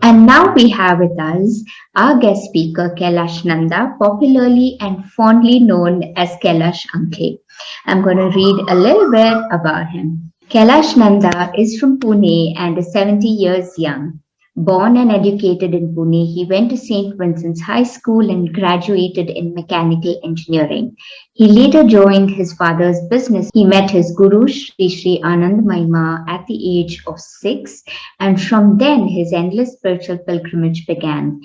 And now we have with us our guest speaker, Kailash Nanda, popularly and fondly known as Kailash Uncle. I'm going to read a little bit about him. Kailash Nanda is from Pune and is 70 years young. Born and educated in Pune, he went to St. Vincent's High School and graduated in mechanical engineering. He later joined his father's business. He met his guru, Sri Anandmayee, at the age of 6, and from then his endless spiritual pilgrimage began.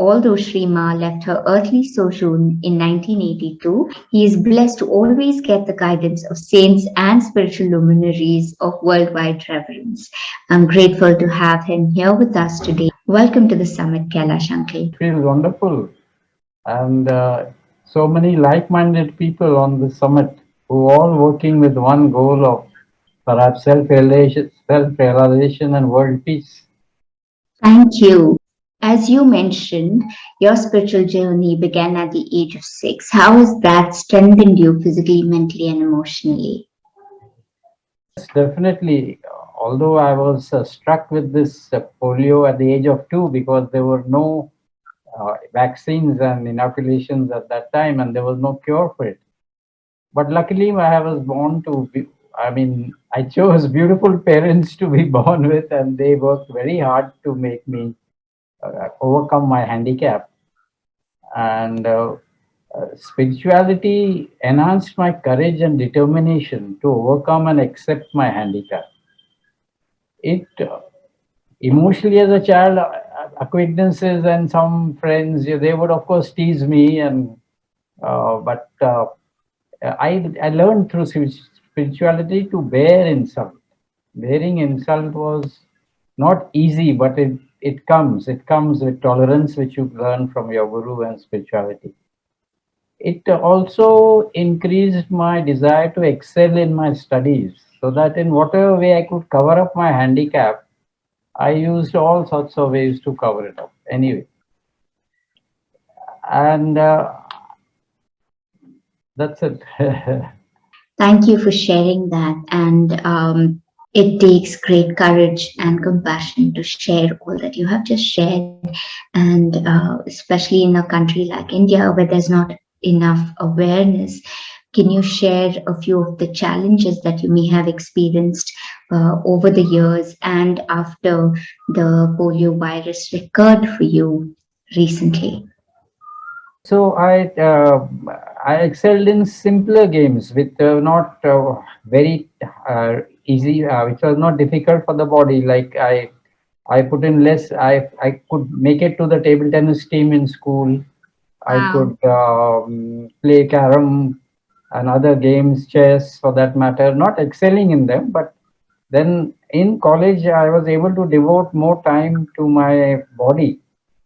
Although Sri Ma left her earthly sojourn in 1982, he is blessed to always get the guidance of saints and spiritual luminaries of worldwide reverence. I'm grateful to have him here with us today. Welcome to the summit, Kailash Uncle. Feels wonderful, and so many like-minded people on the summit who are all working with one goal of perhaps self-realization and world peace. Thank you. As you mentioned, your spiritual journey began at the age of 6. How has that strengthened you physically, mentally, and emotionally? Yes, definitely. Although I was struck with this polio at the age of 2 because there were no vaccines and inoculations at that time, and there was no cure for it. But luckily, I was born to be, I mean, I chose beautiful parents to be born with, and they worked very hard to make me overcome my handicap. And spirituality enhanced my courage and determination to overcome and accept my handicap. It emotionally as a child, acquaintances and some friends, yeah, they would of course tease me, and but I learned through spirituality to bear insult. Bearing insult was not easy, but it comes with tolerance, which you learn from your guru and spirituality. It also increased my desire to excel in my studies, so that in whatever way I could cover up my handicap, I used all sorts of ways to cover it up. Anyway, and that's it. Thank you for sharing that. And it takes great courage and compassion to share all that you have just shared. And especially in a country like India where there's not enough awareness, can you share a few of the challenges that you may have experienced over the years and after the polio virus recurred for you recently? So I excelled in simpler games with not very easy, which was not difficult for the body. Like I put in less. I could make it to the table tennis team in school. I Wow. could play carom and other games, chess for that matter. Not excelling in them, but then in college I was able to devote more time to my body,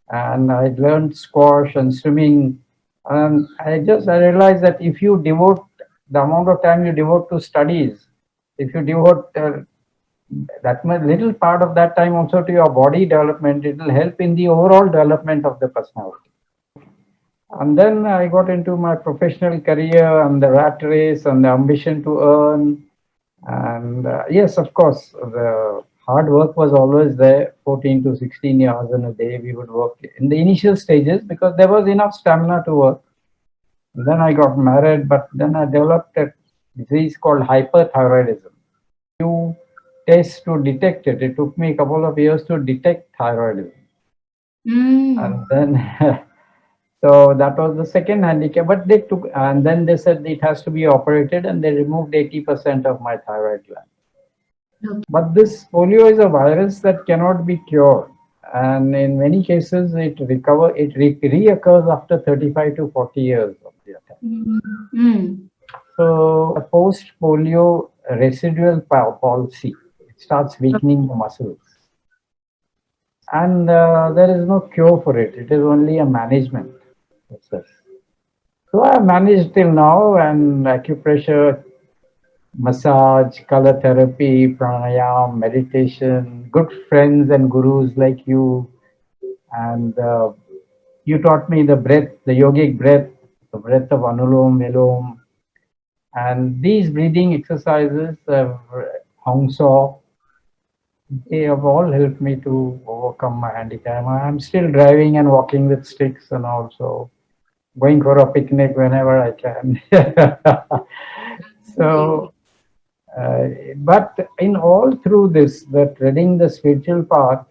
and I learned squash and swimming. And I realized that if you devote the amount of time you devote to studies, if you devote that much little part of that time also to your body development, it will help in the overall development of the personality. And then I got into my professional career and the rat race and the ambition to earn. And yes, of course, the hard work was always there. 14 to 16 hours in a day, we would work in the initial stages because there was enough stamina to work. And then I got married, but then I developed a disease called hyperthyroidism. You test to detect it. It took me a couple of years to detect thyroidism. Mm. And then so that was the second handicap, but they took, and then they said it has to be operated, and they removed 80% of my thyroid gland. But this polio is a virus that cannot be cured, and in many cases it reoccurs after 35 to 40 years of the attack. Mm. So a post polio residual palsy, it starts weakening the muscles, and there is no cure for it. It is only a management process. So I managed till now, and acupressure, massage, color therapy, pranayam, meditation, good friends and gurus like you, and you taught me the breath, the yogic breath, the breath of Anulom Vilom, and these breathing exercises, Hong Saw, They have all helped me to overcome my handicap. I'm still driving and walking with sticks and also going for a picnic whenever I can. Really? So, uh, but in all through this, the treading the spiritual path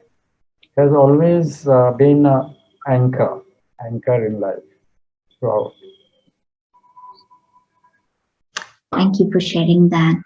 has always been an anchor in life throughout. Thank you for sharing that.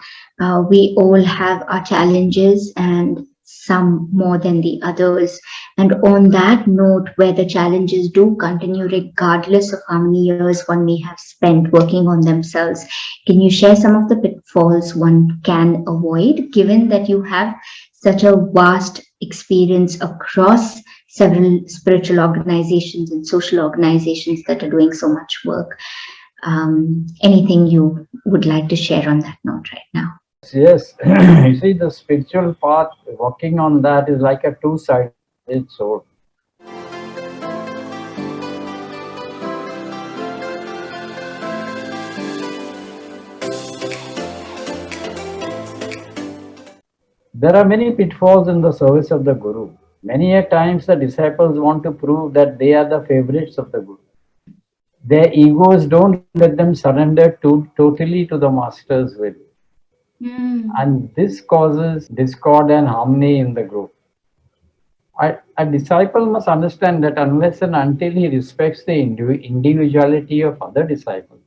We all have our challenges and some more than the others. And on that note, where the challenges do continue regardless of how many years one may have spent working on themselves, can you share some of the pitfalls one can avoid, given that you have such a vast experience across several spiritual organizations and social organizations that are doing so much work? Anything you would like to share on that note right now? Yes, you see, the spiritual path, working on that is like a two-sided sword. There are many pitfalls in the service of the Guru. Many a times the disciples want to prove that they are the favorites of the Guru. Their egos don't let them surrender totally to the Master's will. Mm. And this causes discord and harmony in the group. A disciple must understand that unless and until he respects the individuality of other disciples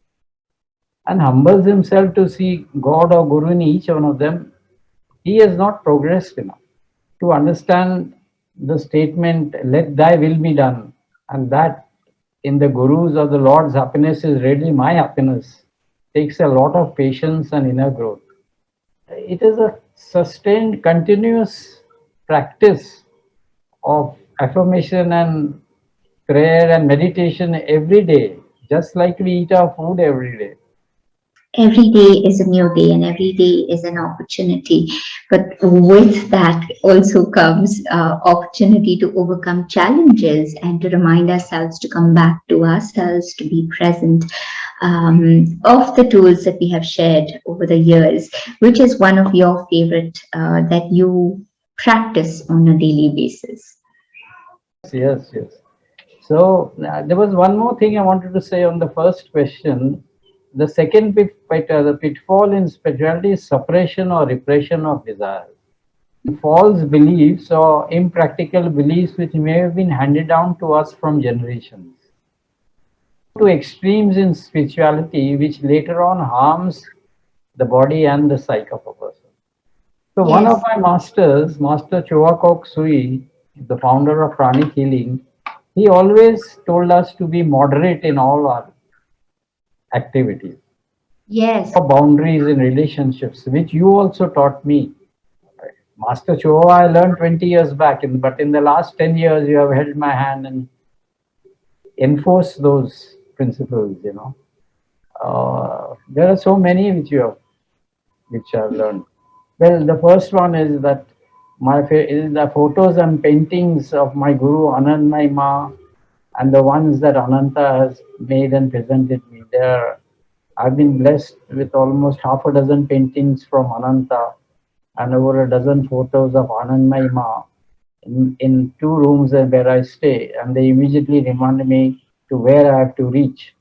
and humbles himself to see God or Guru in each one of them, he has not progressed enough to understand the statement, let thy will be done, and that in the Guru's or the Lord's happiness is really my happiness, takes a lot of patience and inner growth. It is a sustained, continuous practice of affirmation and prayer and meditation every day, just like we eat our food every day. Every day is a new day and every day is an opportunity. But with that also comes opportunity to overcome challenges and to remind ourselves to come back to ourselves, to be present. Of the tools that we have shared over the years, which is one of your favorite that you practice on a daily basis? Yes, yes. So there was one more thing I wanted to say on the first question. The second the pitfall in spirituality is suppression or repression of desire. False beliefs or impractical beliefs which may have been handed down to us from generations. To extremes in spirituality which later on harms the body and the psyche of a person. So one of Yes. my masters, Master Choakok Sui, the founder of Pranic Healing, he always told us to be moderate in all our activities. Yes. Boundaries in relationships, which you also taught me. Master Choa, I learned 20 years back, but in the last 10 years, you have held my hand and enforced those principles, you know. There are so many which I've learned. Well, the first one is that is the photos and paintings of my Guru Anandmayee and the ones that Ananta has made and presented me. I've been blessed with almost half a dozen paintings from Ananta and over a dozen photos of Anandmayee in two rooms where I stay, and they immediately remind me to where I have to reach.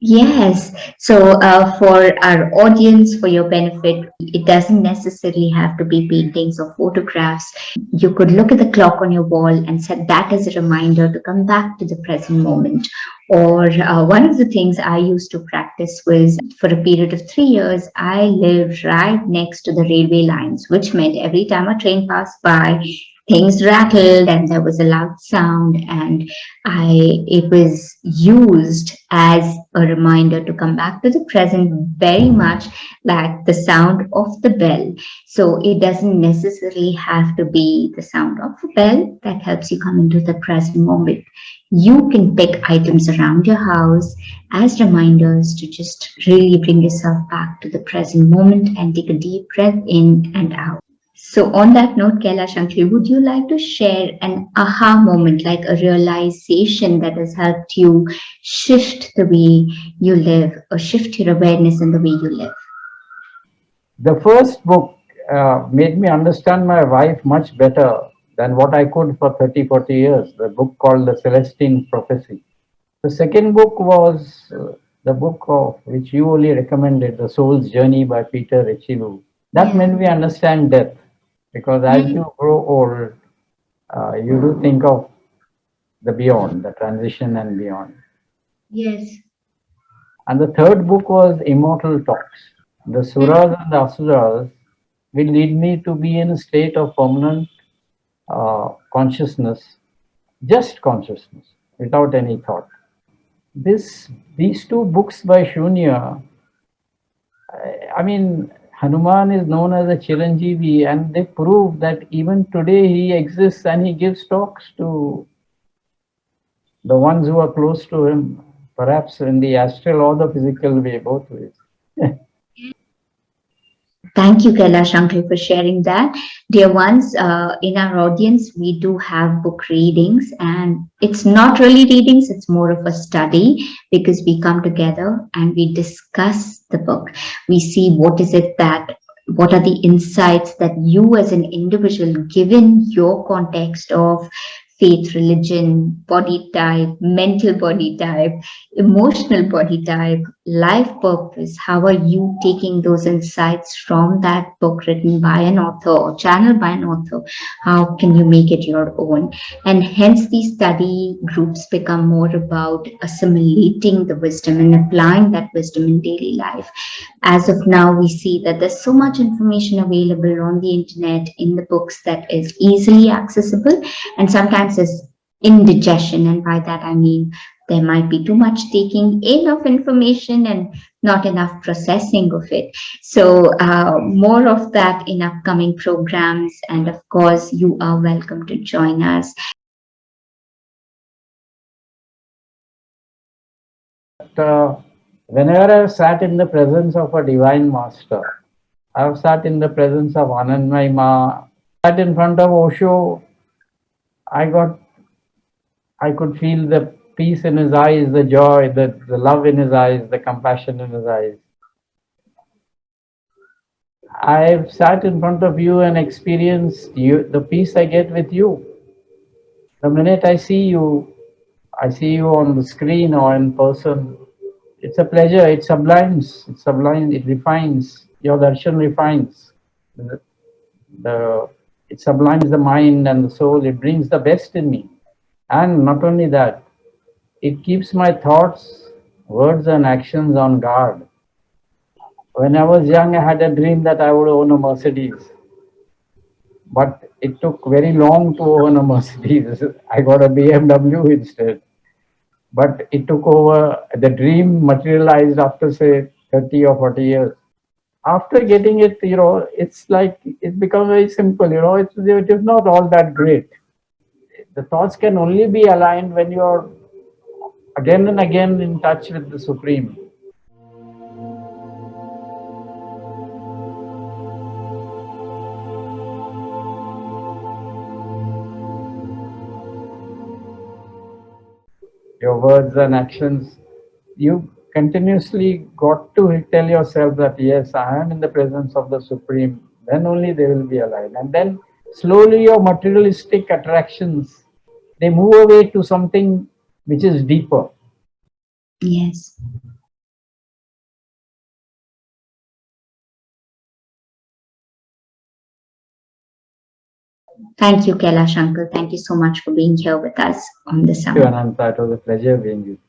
Yes. So, for our audience, for your benefit, it doesn't necessarily have to be paintings or photographs. You could look at the clock on your wall and set that as a reminder to come back to the present moment. Or one of the things I used to practice was for a period of 3 years, I lived right next to the railway lines, which meant every time a train passed by, things rattled and there was a loud sound, and it was used as a reminder to come back to the present, very much like the sound of the bell. So it doesn't necessarily have to be the sound of a bell that helps you come into the present moment. You can pick items around your house as reminders to just really bring yourself back to the present moment and take a deep breath in and out. So, on that note, Kailash Uncle, would you like to share an aha moment, like a realization that has helped you shift the way you live or shift your awareness in the way you live? The first book made me understand my wife much better than what I could for 30, 40 years. The book called The Celestine Prophecy. The second book was the book of which you only recommended, The Soul's Journey by Peter Rechilu. That Yeah. made me understand death, because as Mm. you grow old, you do think of the beyond, the transition and beyond. Yes. And the third book was Immortal Talks. The Suras and the Asuras will lead me to be in a state of permanent consciousness, just consciousness, without any thought. This, these two books by Shunya, I mean, Hanuman is known as a Chiranjeevi, and they prove that even today he exists and he gives talks to the ones who are close to him, perhaps in the astral or the physical way, both ways. Thank you, Kailash Uncle, for sharing that. Dear ones, in our audience, we do have book readings, and it's not really readings, it's more of a study because we come together and we discuss the book. We see what are the insights that you as an individual, given your context of faith, religion, body type, mental body type, emotional body type, life purpose. How are you taking those insights from that book written by an author or channeled by an author? How can you make it your own? And hence, these study groups become more about assimilating the wisdom and applying that wisdom in daily life. As of now, we see that there's so much information available on the internet in the books that is easily accessible, and sometimes is indigestion. And by that, I mean there might be too much taking in of information and not enough processing of it. So, more of that in upcoming programs. And of course, you are welcome to join us. But whenever I've sat in the presence of a divine master, I've sat in the presence of Anandmayee Ma, sat in front of Osho, I got, I could feel the peace in his eyes, the joy, the love in his eyes, the compassion in his eyes. I've sat in front of you and experienced you, the peace I get with you. The minute I see you on the screen or in person. It's a pleasure. It sublimes. It sublimes. It refines. Your darshan refines. The it sublimes the mind and the soul. It brings the best in me. And not only that, it keeps my thoughts, words, and actions on guard. When I was young, I had a dream that I would own a Mercedes. But it took very long to own a Mercedes. I got a BMW instead. But it took over, the dream materialized after, say, 30 or 40 years. After getting it, it's like, it becomes very simple, it is not all that great. The thoughts can only be aligned when you're again and again in touch with the Supreme. Your words and actions, you continuously got to tell yourself that, yes, I am in the presence of the Supreme, then only they will be aligned. And then slowly your materialistic attractions, they move away to something which is deeper. Yes. Thank you, Kailash Uncle. Thank you so much for being here with us on the Thank you, summit. Ananta. It was a pleasure being with you.